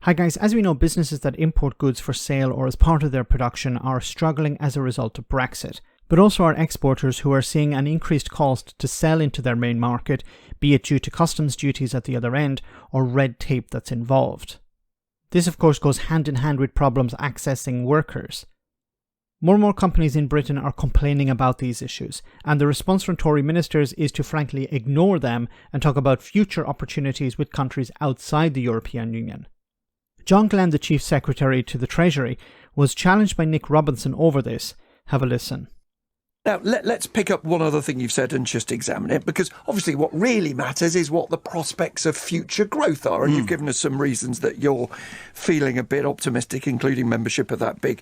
Hi guys, as we know, businesses that import goods for sale or as part of their production are struggling as a result of Brexit, but also our exporters who are seeing an increased cost to sell into their main market, be it due to customs duties at the other end or red tape that's involved. This of course goes hand in hand with problems accessing workers. More and more companies in Britain are complaining about these issues, and the response from Tory ministers is to frankly ignore them and talk about future opportunities with countries outside the European Union. Glen the Chief Secretary to the Treasury was challenged by Nick Robinson over this. Have a listen. Now, let's pick up one other thing you've said and just examine it, because obviously what really matters is what the prospects of future growth are. And you've given us some reasons that you're feeling a bit optimistic, including membership of that big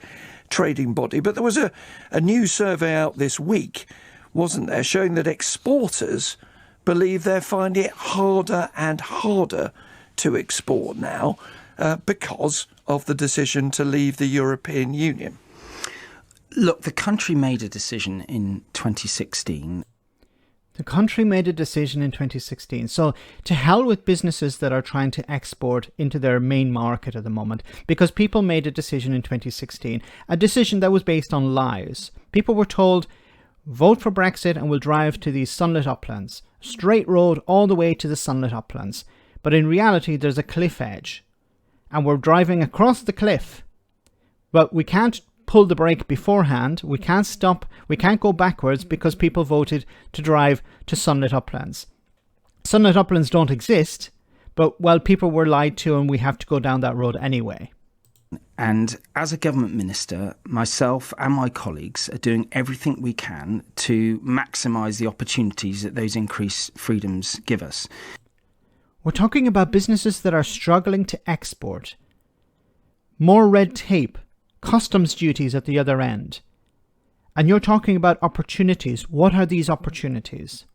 trading body. But there was a new survey out this week, wasn't there, showing that exporters believe they're finding it harder and harder to export now because of the decision to leave the European Union. Look, the country made a decision in 2016. The country made a decision in 2016. So to hell with businesses that are trying to export into their main market at the moment, because people made a decision in 2016, a decision that was based on lies. People were told, vote for Brexit and we'll drive to these sunlit uplands. Straight road all the way to the sunlit uplands. But in reality, there's a cliff edge. And we're driving across the cliff. But we can't pull the brake beforehand, we can't stop, we can't go backwards because people voted to drive to sunlit uplands. Sunlit uplands don't exist, but well, people were lied to and we have to go down that road anyway. And as a government minister, myself and my colleagues are doing everything we can to maximise the opportunities that those increased freedoms give us. We're talking about businesses that are struggling to export. More red tape, customs duties at the other end. And you're talking about opportunities. What are these opportunities?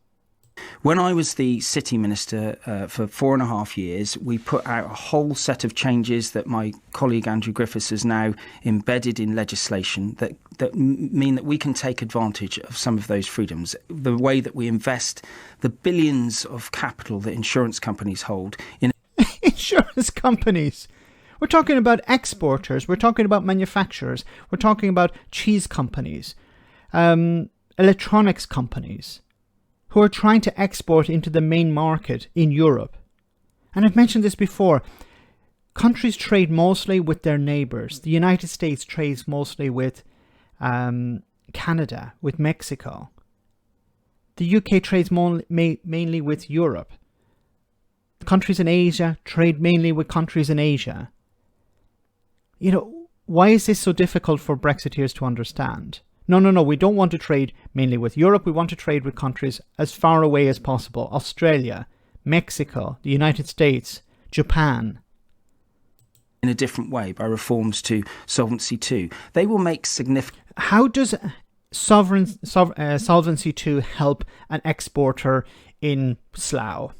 When I was the city minister for 4.5 years, we put out a whole set of changes that my colleague Andrew Griffiths has now embedded in legislation that mean that we can take advantage of some of those freedoms. The way that we invest the billions of capital that insurance companies hold in insurance companies. We're talking about exporters. We're talking about manufacturers. We're talking about cheese companies, electronics companies, who are trying to export into the main market in Europe. And I've mentioned this before. Countries trade mostly with their neighbours. The United States trades mostly with Canada, with Mexico. The UK trades mainly with Europe. Countries in Asia trade mainly with countries in Asia. You know, why is this so difficult for Brexiteers to understand? No, we don't want to trade mainly with Europe. We want to trade with countries as far away as possible. Australia, Mexico, the United States, Japan. In a different way by reforms to Solvency II. They will make significant... How does Solvency II help an exporter in Slough?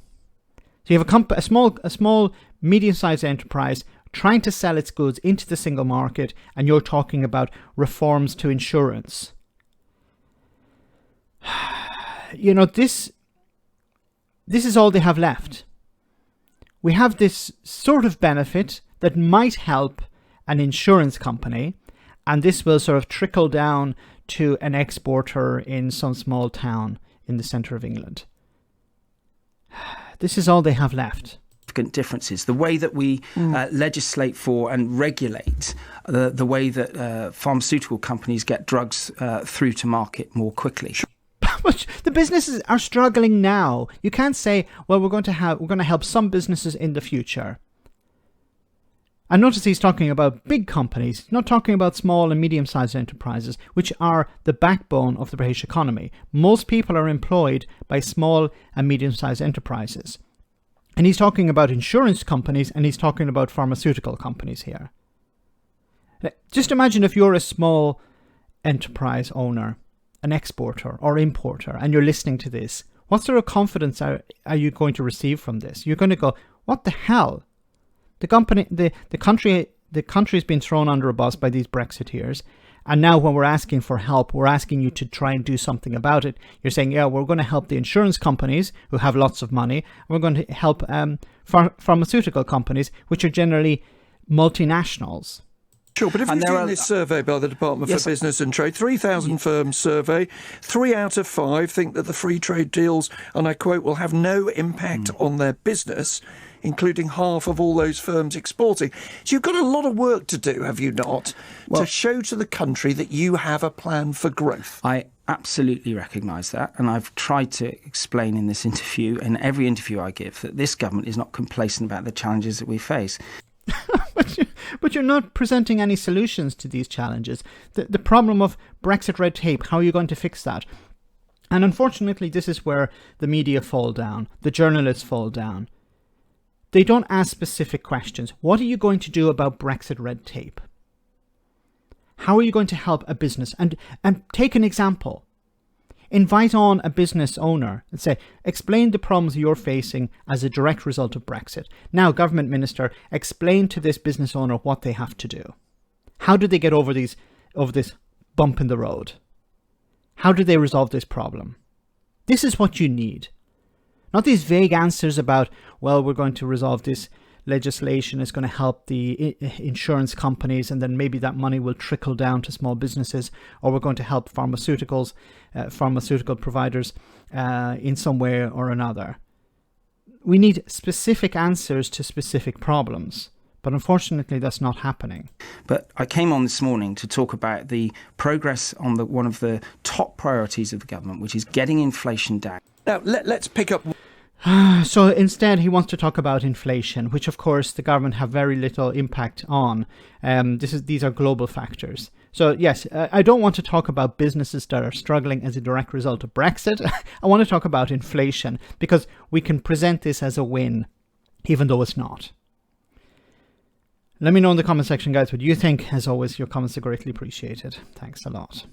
So you have a small, medium-sized enterprise trying to sell its goods into the single market, and you're talking about reforms to insurance. You know, this is all they have left. We have this sort of benefit that might help an insurance company, and this will sort of trickle down to an exporter in some small town in the centre of England. This is all they have left. Differences. The way that we legislate for and regulate the way that pharmaceutical companies get drugs through to market more quickly. But the businesses are struggling now. You can't say, well, we're going to help some businesses in the future. And notice he's talking about big companies, he's not talking about small and medium-sized enterprises, which are the backbone of the British economy. Most people are employed by small and medium-sized enterprises. And he's talking about insurance companies and he's talking about pharmaceutical companies here. Just imagine if you're a small enterprise owner, an exporter or importer, and you're listening to this. What sort of confidence are you going to receive from this? You're going to go, what the hell? The country's been thrown under a bus by these Brexiteers. And now when we're asking for help, we're asking you to try and do something about it. You're saying, yeah, we're going to help the insurance companies who have lots of money. We're going to help pharmaceutical companies, which are generally multinationals. Sure, but if you've seen this survey by the Department for Business and Trade, 3,000 firms survey, 3 out of 5 think that the free trade deals, and I quote, will have no impact on their business, including half of all those firms exporting. So you've got a lot of work to do, have you not, to show to the country that you have a plan for growth? I absolutely recognise that, and I've tried to explain in this interview, in every interview I give, that this government is not complacent about the challenges that we face. But you're not presenting any solutions to these challenges. The problem of Brexit red tape, how are you going to fix that? And unfortunately, this is where the media fall down, the journalists fall down. They don't ask specific questions. What are you going to do about Brexit red tape? How are you going to help a business? And take an example. Invite on a business owner and say, explain the problems you're facing as a direct result of Brexit. Now, government minister, explain to this business owner what they have to do. How do they get over this bump in the road? How do they resolve this problem? This is what you need. Not these vague answers about, well, we're going to resolve this legislation, it's going to help the insurance companies, and then maybe that money will trickle down to small businesses, or we're going to help pharmaceuticals, pharmaceutical providers in some way or another. We need specific answers to specific problems. But unfortunately, that's not happening. But I came on this morning to talk about the progress on one of the top priorities of the government, which is getting inflation down. Now, let's pick up. So instead, he wants to talk about inflation, which, of course, the government have very little impact on. These are global factors. So, yes, I don't want to talk about businesses that are struggling as a direct result of Brexit. I want to talk about inflation, because we can present this as a win, even though it's not. Let me know in the comment section, guys, what you think. As always, your comments are greatly appreciated. Thanks a lot.